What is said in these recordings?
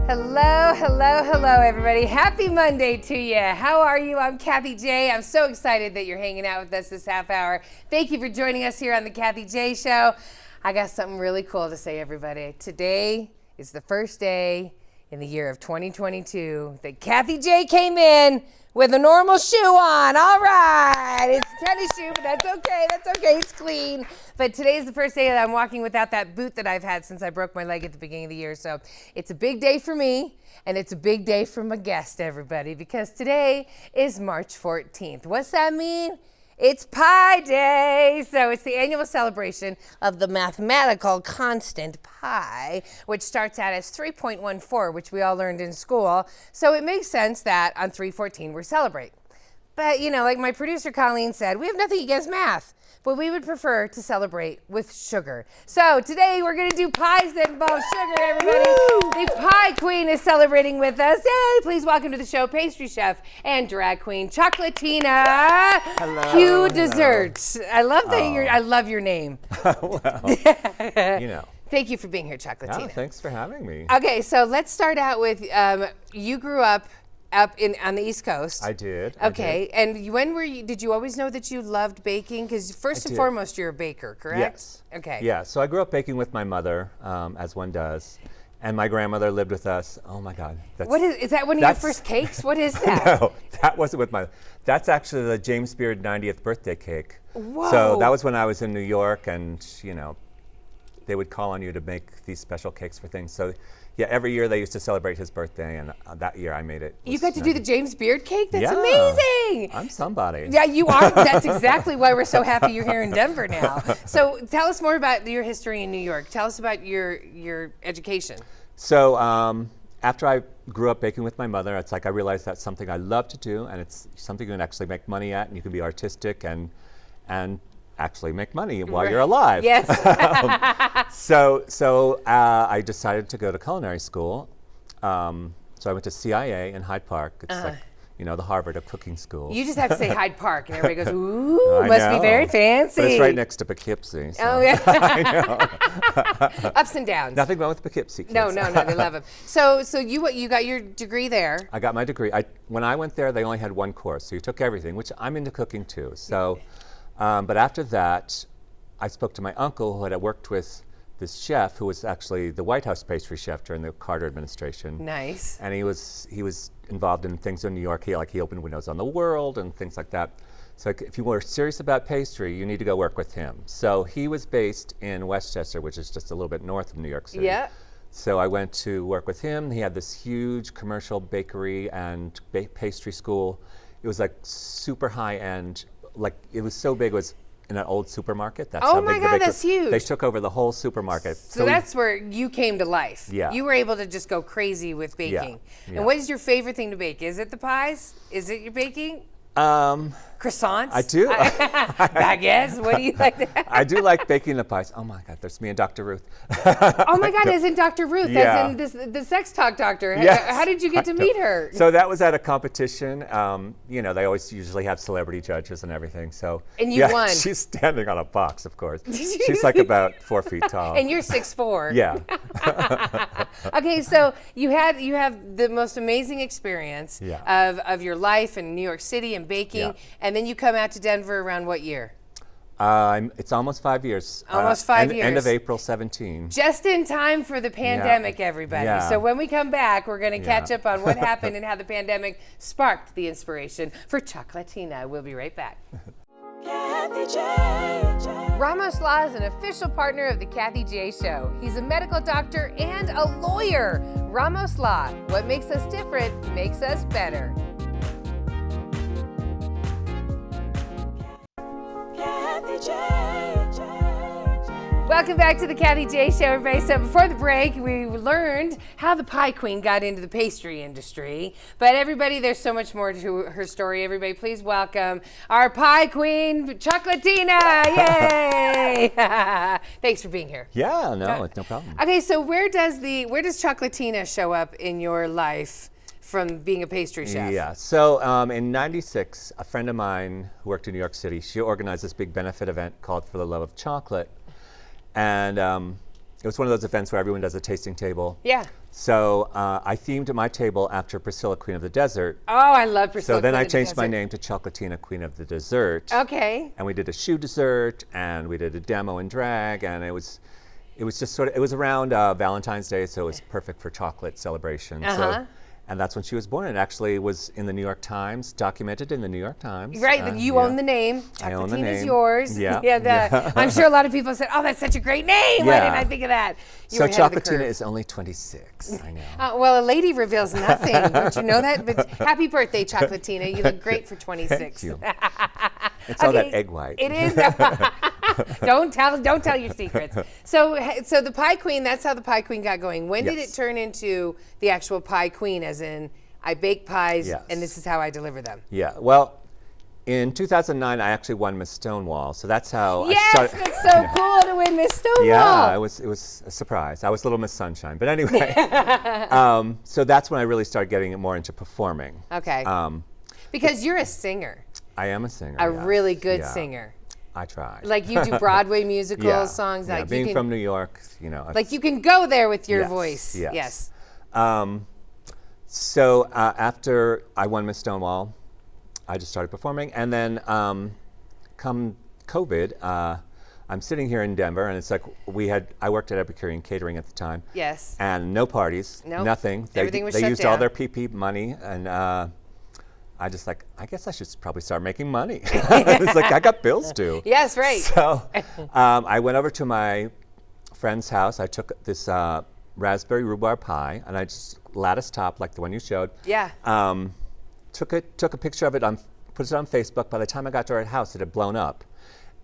Hello, hello, hello, everybody. Happy Monday to you. How are you? I'm Kathie J. I'm so excited that you're hanging out with us this half hour. Thank you for joining us here on the Kathie J Show. I got something really cool to say, everybody. Today is the first day in the year of 2022 that Kathie J came in with a normal shoe on. All right. It's a tennis shoe, but that's okay. That's okay. It's clean. But today is the first day that I'm walking without that boot that I've had since I broke my leg at the beginning of the year. So it's a big day for me, and it's a big day for my guest, everybody, because today is March 14th. What's that mean? It's Pi Day. So it's the annual celebration of the mathematical constant pi, which starts out as 3.14, which we all learned in school. So it makes sense that on 3/14 we're celebrating. But, you know, like my producer Colleen said, we have nothing against math, but we would prefer to celebrate with sugar. So today we're going to do pies that involve sugar, everybody. Woo! The Pie Queen is celebrating with us. Yay! Please welcome to the show pastry chef and drag queen Chocolatina. Hello. Cue desserts. I love that I love your name. Well, you know. Thank you for being here, Chocolatina. Yeah, thanks for having me. Okay, so let's start out with you grew up on the East Coast. I did. Okay, and did you always know that you loved baking? Because first and foremost, you're a baker, correct? Yes. Okay. Yeah, so I grew up baking with my mother, as one does, and my grandmother lived with us. Oh my God. Is that one of your first cakes? What is that? No, that wasn't with that's actually the James Beard 90th birthday cake. Whoa. So that was when I was in New York, and you know, they would call on you to make these special cakes for things. So yeah, every year they used to celebrate his birthday, and that year I made it. You got to do the James Beard cake? That's yeah, amazing. I'm somebody. Yeah, you are. That's exactly why we're so happy you're here in Denver now. So tell us more about your history in New York. Tell us about your education. So after I grew up baking with my mother, it's like I realized that's something I love to do, and it's something you can actually make money at, and you can be artistic and actually make money while you're alive. Yes. So I decided to go to culinary school. So I went to CIA in Hyde Park. It's like, you know, the Harvard of cooking schools. You just have to say Hyde Park, and everybody goes, ooh, must be very fancy. But it's right next to Poughkeepsie. So. Oh, yeah. I know. Ups and downs. Nothing wrong with Poughkeepsie kids. No, they love them. So you got your degree there. I got my degree. When I went there, they only had one course, so you took everything, which I'm into cooking too. So, but after that, I spoke to my uncle who had worked with this chef who was actually the White House pastry chef during the Carter administration. Nice. And he was involved in things in New York. He opened Windows on the World and things like that. So if you were serious about pastry, you need to go work with him. So he was based in Westchester, which is just a little bit north of New York City. Yeah. So I went to work with him. He had this huge commercial bakery and pastry school. It was like super high end. Like it was so big, it was in an old supermarket. That's oh how my big God, the bakery. that's huge. They took over the whole supermarket. So that's where you came to life. Yeah. You were able to just go crazy with baking. Yeah. And what is your favorite thing to bake? Is it the pies? Is it your baking? Croissants? I do. Baguettes? What do you like? I do like baking the pies. Oh my God, there's me and Dr. Ruth. Oh my God, as in Dr. Ruth, Yeah. as in the sex talk doctor. Yes, How did you get to meet her? So that was at a competition. You know, they always usually have celebrity judges and everything. So and you won. She's standing on a box, of course. She's like about 4 feet tall. And you're 6'4". Yeah. Okay, so you have the most amazing experience of your life in New York City and baking, and then you come out to Denver around what year? It's almost 5 years. Almost 5 years. End of April 17. Just in time for the pandemic, everybody. Yeah. So when we come back, we're going to catch up on what happened and how the pandemic sparked the inspiration for Chocolatina. We'll be right back. Ramos Law is an official partner of the Kathie J Show. He's a medical doctor and a lawyer. Ramos Law, what makes us different makes us better. Welcome back to the Kathie J Show, everybody. So before the break, we learned how the Pie Queen got into the pastry industry. But everybody, there's so much more to her story. Everybody, please welcome our Pie Queen, Chocolatina. Yay! Thanks for being here. Yeah, no problem. Okay, so where does Chocolatina show up in your life from being a pastry chef? Yeah, so in '96, a friend of mine who worked in New York City, she organized this big benefit event called For the Love of Chocolate. And it was one of those events where everyone does a tasting table. Yeah. So I themed my table after Priscilla, Queen of the Desert. Oh, I love Priscilla. So then Queen I of the changed my Desert. name to Chocolatina, Queen of the Dessert. Okay. And we did a shoe dessert, and we did a demo in drag, and it was just sort of, it was around Valentine's Day, so it was perfect for chocolate celebration. So, and that's when she was born. It actually was in the New York Times, documented in the New York Times. Right, that you own the name. I own the Chocolatina's name. yours. Yeah. I'm sure a lot of people said, "Oh, that's such a great name. Why Yeah. didn't I think of that?" You So were ahead of the Chocolatina curve. is only 26. I know. Well, a lady reveals nothing. Don't you know that? But happy birthday, Chocolatina. You look great for 26. Thank you. It's all that egg white. It is. Don't tell your secrets. So the Pie Queen, that's how the Pie Queen got going. When did it Yes. turn into the actual Pie Queen, as in I bake pies Yes. and this is how I deliver them? Yeah. Well, in 2009, I actually won Miss Stonewall. So that's how I Yes, started. that's so cool to win Miss Stonewall. Yeah, it was a surprise. I was Little Miss Sunshine. But anyway, so that's when I really started getting more into performing. Okay. Because you're a singer, I am a singer. a yes. really good Yeah. singer. I try. Like you do Broadway musicals, yeah. songs. Yeah. Like Being you can, from New York, you know. like you can go there with your Yes, voice. yes. Yes. So after I won Miss Stonewall, I just started performing, and then come COVID, I'm sitting here in Denver, and it's like I worked at Epicurean Catering at the time. Yes. And no parties, Nope. nothing. Everything was they shut used all down. their PP money, and I just like, I guess I should probably start making money. It's like I got bills due. Yes, right. So I went over to my friend's house. I took this raspberry rhubarb pie, and I just lattice top like the one you showed. Yeah. Took a picture of it, put it on Facebook. By the time I got to our house, it had blown up.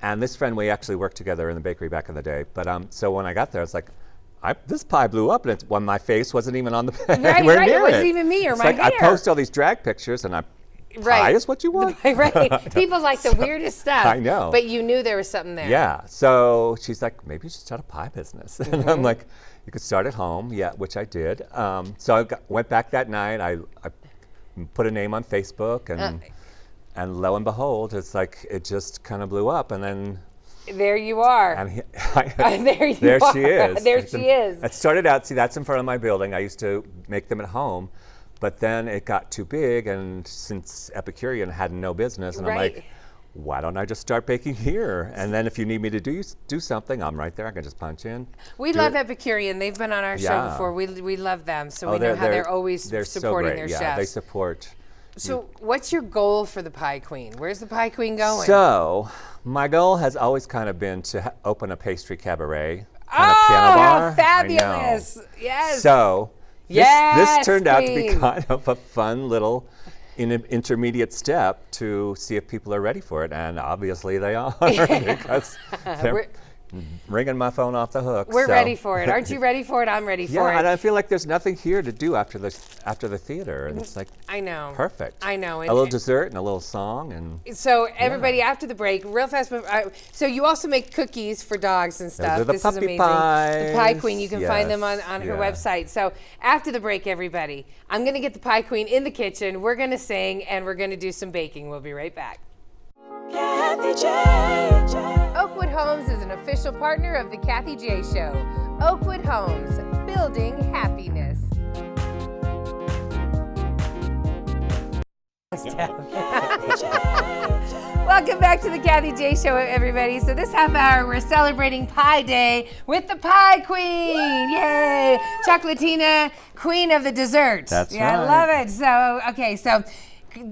And this friend, we actually worked together in the bakery back in the day. But so when I got there, it's like, this pie blew up, and it's when my face wasn't even on the Right, anywhere right. near It wasn't even me or it's my like hair. I post all these drag pictures, and pie is what you want? Right. People like the weirdest stuff. I know. But you knew there was something there. Yeah. So she's like, maybe you should start a pie business. And I'm like, you could start at home. Yeah, which I did. So I went back that night. I put a name on Facebook, and lo and behold, it's like it just kind of blew up. And then There you are. and There she is. There she is. It started out. See, that's in front of my building. I used to make them at home. But then it got too big, and since Epicurean had no business, and I'm Right. like, why don't I just start baking here? And then if you need me to do something, I'm right there. I can just punch in. We do love it. Epicurean. They've been on our show Yeah. before. We love them, so Oh, we know how they're always so supporting great. their Yeah, they chefs. support. So what's your goal for the Pie Queen? Where's the Pie Queen going? So my goal has always kind of been to open a pastry cabaret, oh, kind of piano bar. how fabulous. I know. Yes. So this Yes, turned out to be queen. kind of a fun little intermediate step to see if people are ready for it, and obviously they are because they're ringing my phone off the hook. We're so. ready for it. Aren't you ready for it? I'm ready for Yeah, it. and I feel like there's nothing here to do after the theater, and it's like I know. perfect. I know. A little dessert and a little song, and So everybody, after the break, real fast. So you also make cookies for dogs and stuff. are the this puppy is amazing. The Pie pies. Queen. You can find them on her Yeah. website. So after the break, everybody, I'm going to get the Pie Queen in the kitchen. We're going to sing and we're going to do some baking. We'll be right back. Kathie J. Oakwood Homes is an official partner of the Kathie J Show. Oakwood Homes, building happiness. Welcome back to the Kathie J Show, everybody. So this half hour, we're celebrating Pie Day with the Pie Queen. Yay! Chocolatina, Queen of the Dessert. That's yeah, I right. love it. So, okay, so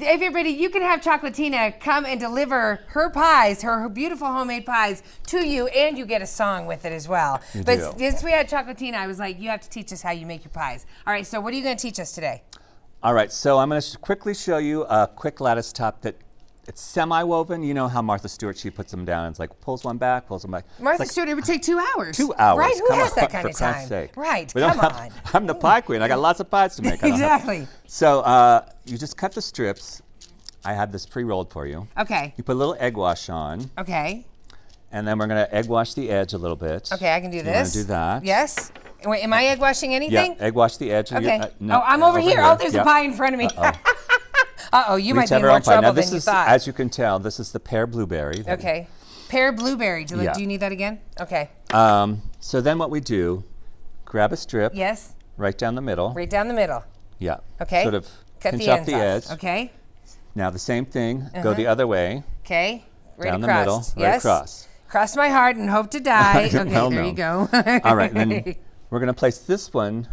everybody, you can have Chocolatina come and deliver her pies, her beautiful homemade pies to you, and you get a song with it as well. You But do. since we had Chocolatina, I was like, you have to teach us how you make your pies. All right, so what are you going to teach us today? All right, so I'm going to quickly show you a quick lattice top that it's semi-woven. You know how Martha Stewart, she puts them down. It's like pulls one back, pulls them back. Martha It's like Stewart, it would take 2 hours. 2 hours. Right? Who Come has that on, kind for of time? Christ's sake. Right, We don't come have- on. I'm the pie queen. I got lots of pies to make. I don't have- Exactly. So you just cut the strips. I have this pre-rolled for you. Okay, You put a little egg wash on, okay. and then we're going to egg wash the edge a little bit. Okay, I can do You this. want to do that? Yes. Wait, am I egg washing Yeah, anything? egg wash the edge. Okay. No, oh, I'm over here. Oh, there's Yep. a pie in front of me. Uh-oh, you might Each be in have our more own pie. Now trouble this than you is, thought. as you can tell, this is the pear blueberry. Okay. Pear blueberry. Do Yeah. you need that again? Okay. So then what we do, grab a strip. Yes. Right down the middle. Right down the middle. Yeah. Okay. Sort of Cut pinch the off ends the edge. Okay. Now the same thing, go the other way. Okay. Right Down across. the middle, right Yes. across. Cross my heart and hope to die. Okay, Well, there no. you go. All right, and then we're going to place this one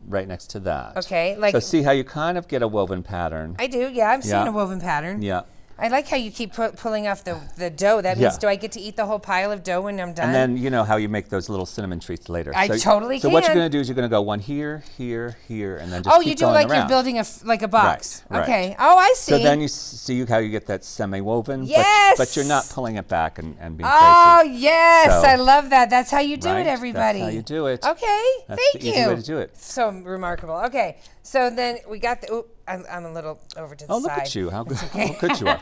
right next to that. Okay, like- So see how you kind of get a woven pattern. I do, yeah. I'm seeing Yeah. a woven pattern. Yeah. I like how you keep pulling off the dough. That means, Yeah. do I get to eat the whole pile of dough when I'm done? And then you know how you make those little cinnamon treats later. I totally So what you're can. going to do is you're going to go one here, here, here, and then just oh, keep you do going like around. you're building a box. Right, right. Okay. Oh, I see. So then you see how you get that semi-woven, Yes! but you're not pulling it back and being Oh, crazy. yes. So- I love that. That's how you do Right? it, everybody. That's how you do it. Okay. That's Thank the you. easy way to do it. So remarkable. Okay. So then we got the. I'm a little over to the Oh, side. look at you! How good you are.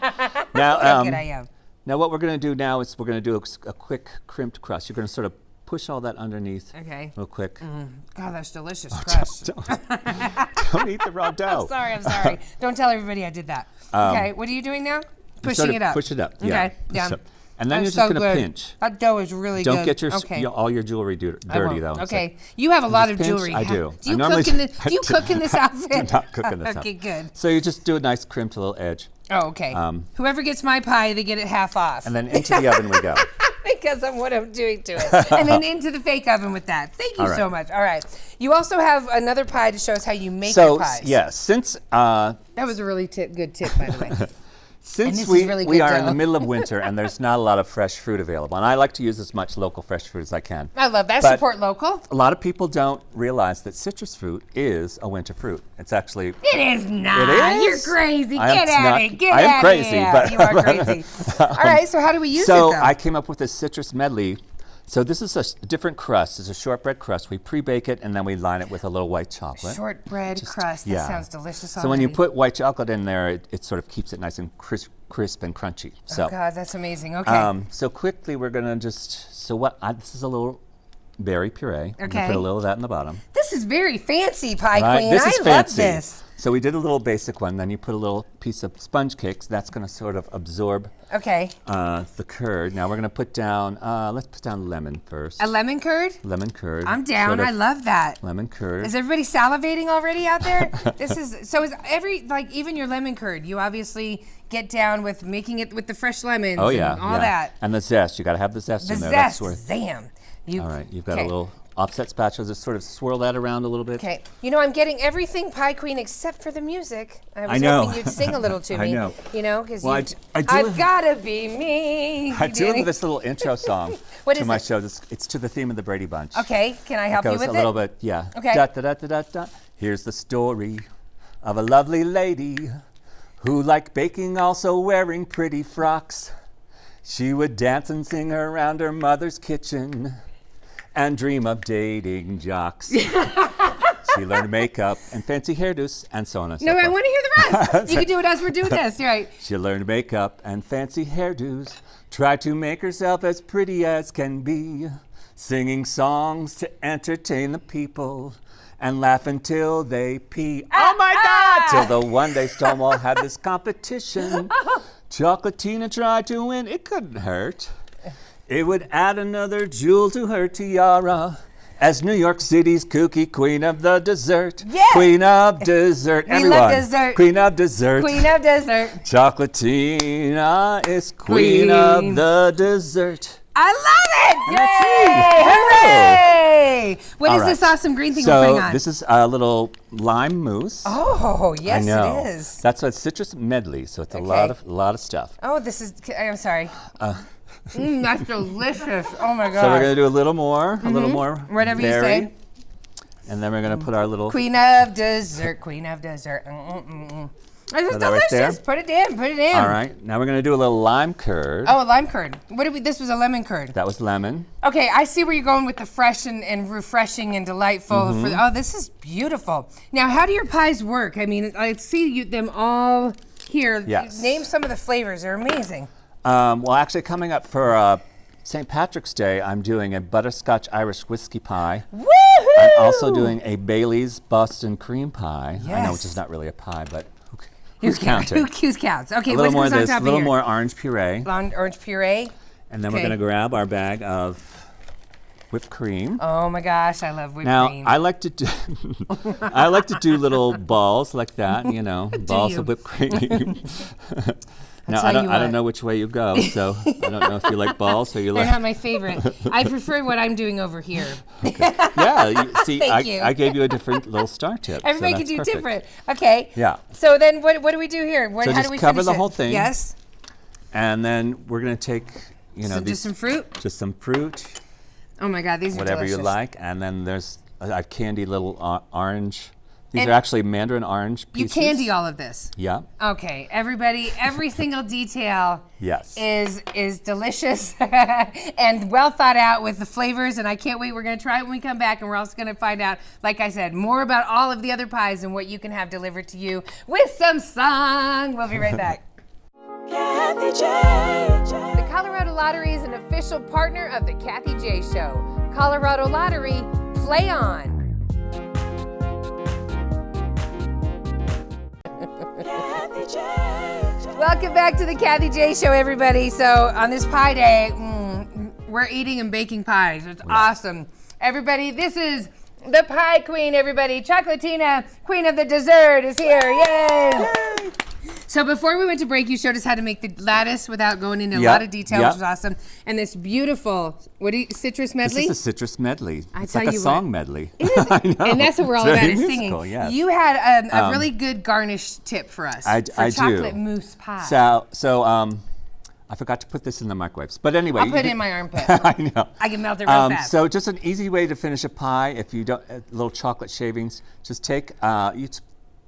Now, How good I am. Now what we're going to do now is we're going to do a quick crimped crust. You're going to sort of push all that underneath Okay. real quick. God, that's delicious crust. Don't eat the raw dough. I'm sorry. Don't tell everybody I did that. Okay. What are you doing now? Pushing Sort of it up. Push it up. Yeah. Okay. Yeah. So- and then That's you're just so going to good. pinch. That dough is really good. Don't get Okay. all your jewelry dirty I won't. though. Okay. You have a lot of pinch? jewelry. I do. Do you I normally cook in I do- cook in this outfit? I do not cook in this Okay, outfit. good. So you just do a nice crimped little edge, Oh, okay. Whoever gets my pie, they get it half off. and then into the oven we go. Because of what I'm doing to it. And then into the fake oven with that. Thank you All right. so much. All right. You also have another pie to show us how you make So your pies. yeah, since That was a really good tip, by the way. Since this we, is really we good are in dough. the middle of winter and there's not a lot of fresh fruit available, and I like to use as much local fresh fruit as I can. I love that. But Support local. A lot of people don't realize that citrus fruit is a winter fruit. It's actually It is not. It is? You're crazy. I am Get at not- it. Get I am at crazy, it. but- You are crazy. All right. So how do we use it, so though? I came up with a citrus medley. So this is a different crust. It's a shortbread crust. We pre-bake it and then we line it with a little white chocolate. Shortbread crust. That yeah. sounds delicious So when you already. put white chocolate in there, it sort of keeps it nice and crisp and crunchy. So Oh, God, that's amazing. Okay. So quickly we're gonna this is a little berry puree. I'm gonna Okay. put a little of that in the bottom. This is very fancy, Pie Right? Queen. This I is love fancy. this. So we did a little basic one. Then you put a little piece of sponge cakes. That's going to sort of absorb Okay. the curd. Now we're going to put down. Let's put down lemon first. A lemon curd? Lemon curd. I'm down. sort of I love that. lemon curd. Is everybody salivating already out there? Even your lemon curd, you obviously get down with making it with the fresh lemons Oh yeah, and all yeah. that. And the zest. You got to have the zest The in there. That's zest, worth. Zam. All right, you've got okay. a little offset spatula. Just sort of swirl that around a little bit. Okay. You know, I'm getting everything Pie Queen except for the music. I was know. hoping you'd sing a little to I me. know. You know, because Well, I do I've have- gotta be me. I do have this little intro song What to is my it? show. It's to the theme of the Brady Bunch. Okay, can I help It you goes with a it? little bit, yeah. Okay. Da, da, da, da, da, da. Here's the story of a lovely lady who liked baking, also wearing pretty frocks. She would dance and sing around her mother's kitchen and dream of dating jocks. She learned makeup and fancy hairdos and so on and so No, forth. I want to hear the rest. You can do it as we're doing this. You're right. She learned makeup and fancy hairdos, tried to make herself as pretty as can be, singing songs to entertain the people and laugh until they pee. Oh my God! Till the one day Stonewall had this competition. Chocolatina tried to win, it couldn't hurt. It would add another jewel to her tiara. As New York City's kooky queen of the dessert. Yeah. Queen of dessert. We Everyone. love dessert. Queen of dessert. Queen of dessert. Chocolatina is queen of the dessert. I love it! And that's me. Yay! Hooray! What All is right. this awesome green thing we're putting So on? this is a little lime mousse. Oh, yes, I know. it is. That's a citrus medley, so it's a Okay. lot of stuff. Oh, this is. I'm sorry. That's delicious. Oh my God. So we're gonna do a little more, Whatever you berry, say. and then we're gonna put our little. Queen of dessert. Queen of dessert. This is Put that right there. delicious. Put it in. Put it in. All right, now we're gonna do a little lime curd. Oh, a lime curd. What did we? This was a lemon curd. That was lemon. Okay, I see where you're going with the fresh and refreshing and delightful. Mm-hmm. Oh, this is beautiful. Now, how do your pies work? I mean, I see them all here. Yes. Name some of the flavors. They're amazing. Well, actually, coming up for St. Patrick's Day, I'm doing a butterscotch Irish whiskey pie. Woohoo! I'm also doing a Bailey's Boston cream pie. I know, which Yes. is not really a pie, but who's counting? Who counts? Okay, A little what's more of on this, top a little of here? more orange puree. Blonde orange puree. And then we're Okay. going to grab our bag of whipped cream. Oh my gosh, I love whipped Now, cream. I like to do I like to do little balls like that, balls you? of whipped cream. Now, tell I you don't what. know which way you go, so I don't know if you like balls or you They're like. not my favorite. I prefer what I'm doing over here. Yeah, see, Thank you. I gave you a different little star tip. so Everybody can that's do perfect. different. Okay. Yeah. So then what do we do here? So How just do we cover finish the it? whole thing. Yes. And then we're going to take, Just some fruit? just some fruit, Oh my God, these are whatever delicious. you like, and then there's a candy little orange. These And are actually mandarin orange You pieces. candy all of this. Yeah. Okay, everybody, every single detail Yes. is delicious and well thought out with the flavors, and I can't wait. We're gonna try it when we come back, and we're also gonna find out, like I said, more about all of the other pies and what you can have delivered to you with some song. We'll be right back. Kathie J. The Colorado Lottery is an official partner of the Kathie J Show. Colorado Lottery, play on. Kathie J. Welcome back to the Kathie J Show, everybody. So on this pie day, we're eating and baking pies. It's awesome. Everybody, this is the pie queen, everybody. Chocolatina, queen of the dessert, is here. Yay! So before we went to break, you showed us how to make the lattice without going into a Yep, lot of detail, yep. which was awesome. And this beautiful, citrus medley? This is a citrus medley. It's tell like a you song what. medley. It is, I know. and that's what we're all It's about, very is musical, singing. yes. You had a really good garnish tip for us I for do. chocolate mousse pie. So I forgot to put this in the microwaves. But anyway. I'll put it in my armpit. I know. I can melt it real fast. So just an easy way to finish a pie, if you don't, little chocolate shavings, just take,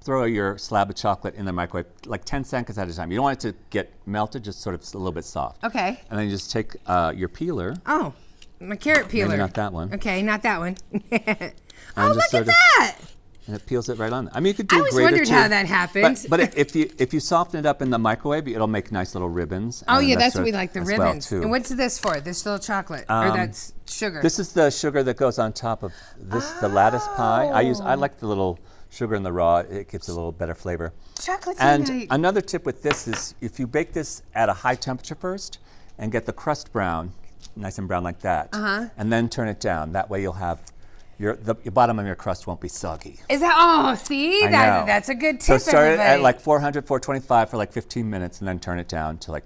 throw your slab of chocolate in the microwave like 10 seconds at a time. You don't want it to get melted, just sort of a little bit soft. Okay. And then you just take your peeler. Oh, my carrot peeler. Maybe not that one. Okay, not that one. And Oh, just look sort at of- that! And it peels it right on. I mean, you could do I always grater wondered too, how that happened. But if you soften it up in the microwave, it'll make nice little ribbons. Oh and yeah, that that's sort what we of- like, the as well, ribbons. too. And what's this for? This little chocolate, or that's sugar? This is the sugar that goes on top of this, the lattice pie. I like the little sugar in the raw. It gives it a little better flavor. Chocolatina. And another tip with this is if you bake this at a high temperature first and get the crust brown, nice and brown like that, and then turn it down. That way you'll have your bottom of your crust won't be soggy. Is that? Oh, see, I know. that's a good So tip. start it everybody. at like 400, 425 for like 15 minutes and then turn it down to like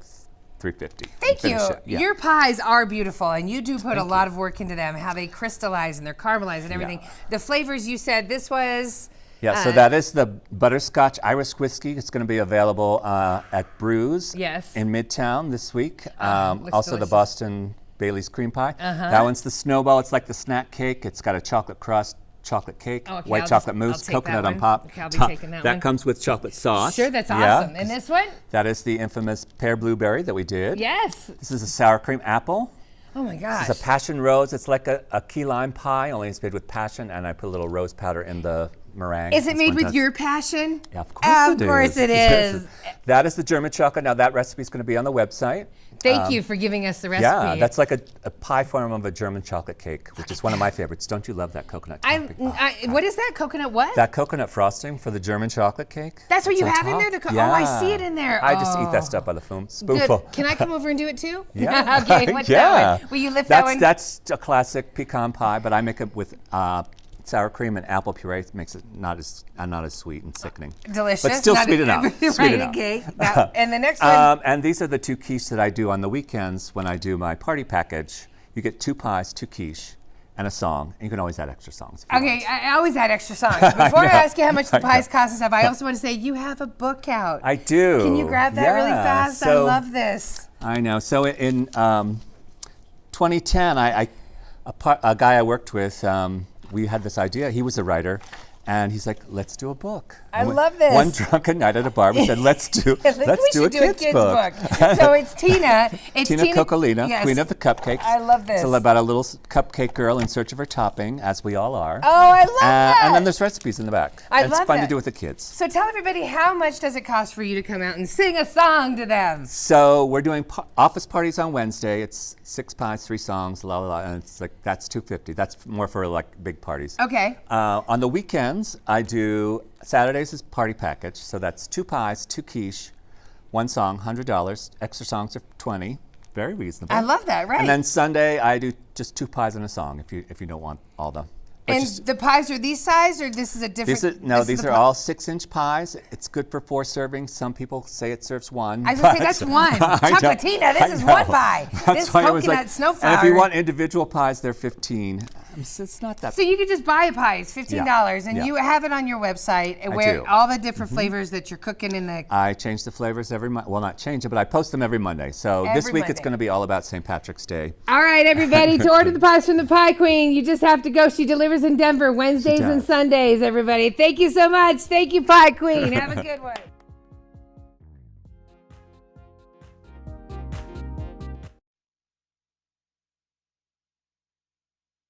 350. Thank you. Finish it. Yeah. Your pies are beautiful, and you do put a lot of work into them. How they crystallize and they're caramelized and everything. Yeah. The flavors you said. This was. Yeah, so that is the butterscotch Irish whiskey. It's going to be available at Brews Yes. in Midtown this week. looks Also delicious. the Boston Bailey's cream pie. That one's the snowball. It's like the snack cake. It's got a chocolate crust, chocolate cake, Oh, okay, white I'll chocolate just- I'll mousse, take coconut that on one. top. Okay, I'll be top. taking that That one. comes with chocolate sauce. Sure, that's Yeah. awesome. And this one? That is the infamous pear blueberry that we did. Yes. This is a sour cream apple. Oh my gosh. This is a passion rose. It's like a key lime pie, only it's made with passion, and I put a little rose powder in the meringue. Is it This made one with does- your passion? Yeah, of course Of course it is. That is the German chocolate. Now that recipe is going to be on the website. Thank you for giving us the recipe. Yeah, that's like a pie form of a German chocolate cake, which is one of my favorites. Don't you love that coconut topping? What is that? Coconut what? That coconut frosting for the German chocolate cake. That's what It's you on have in top. there? Yeah. Oh, I see it in there. I just eat Oh. that stuff by the Good. spoonful. Can I come over and do it too? Yeah. Okay, what's yeah. that one? Will you lift that one? That's a classic pecan pie, but I make it with sour cream and apple puree. It makes it not as sweet and sickening. Delicious. But still Not sweet enough. right, Sweet enough. okay. And the next one? And these are the two quiches that I do on the weekends when I do my party package. You get 2 pies, 2 quiche, and a song. And you can always add extra songs. If you Okay, want. I always add extra songs. Before I know. ask you how much the I know. pies cost and stuff, I also want to say you have a book out. I do. Can you grab that really Yeah. fast? I So- love this. I know. So in 2010, a guy I worked with, we had this idea. He was a writer, and he's like, "Let's do a book." I And love this. One drunken night at a bar, we said, "Let's do We a should do a kids book." So it's Tina. It's Tina Chocolatina, yes. queen of the cupcakes. I love this. It's about a little cupcake girl in search of her topping, as we all are. Oh, I love that. And then there's recipes in the back. I And love it's fun that. to do with the kids. So tell everybody, how much does it cost for you to come out and sing a song to them? So we're doing office parties on Wednesday. It's 6 pies, 3 songs, la la la, and it's like that's $250. That's more for like big parties. Okay. On the weekends, I do Saturdays is party package. So that's 2 pies, 2 quiche, 1 song, $100. Extra songs are $20. very reasonable. I love that, right? And then Sunday, I do just 2 pies and a song if you don't want all the. but And just- the pies are these size, or this is a different? these are all 6-inch pies. It's good for 4 servings. Some people say it serves 1. I was gonna say that's one. I know, Chocolatina, this I is know. one pie. That's This why it was coconut like, snowflower. And if you want individual pies, they're 15. It's not that. So you could just buy a pie. It's $15, and Yeah. you have it on your website I where do. all the different flavors that you're cooking in the. I change the flavors every month. Well, not change it, but I post them every Monday. So this Every week it's Monday. going to be all about St. Patrick's Day. All right, everybody, to order the pies from the Pie Queen, you just have to go. She delivers in Denver Wednesdays and does. Sundays, everybody. Thank you so much. Thank you, Pie Queen. Have a good one.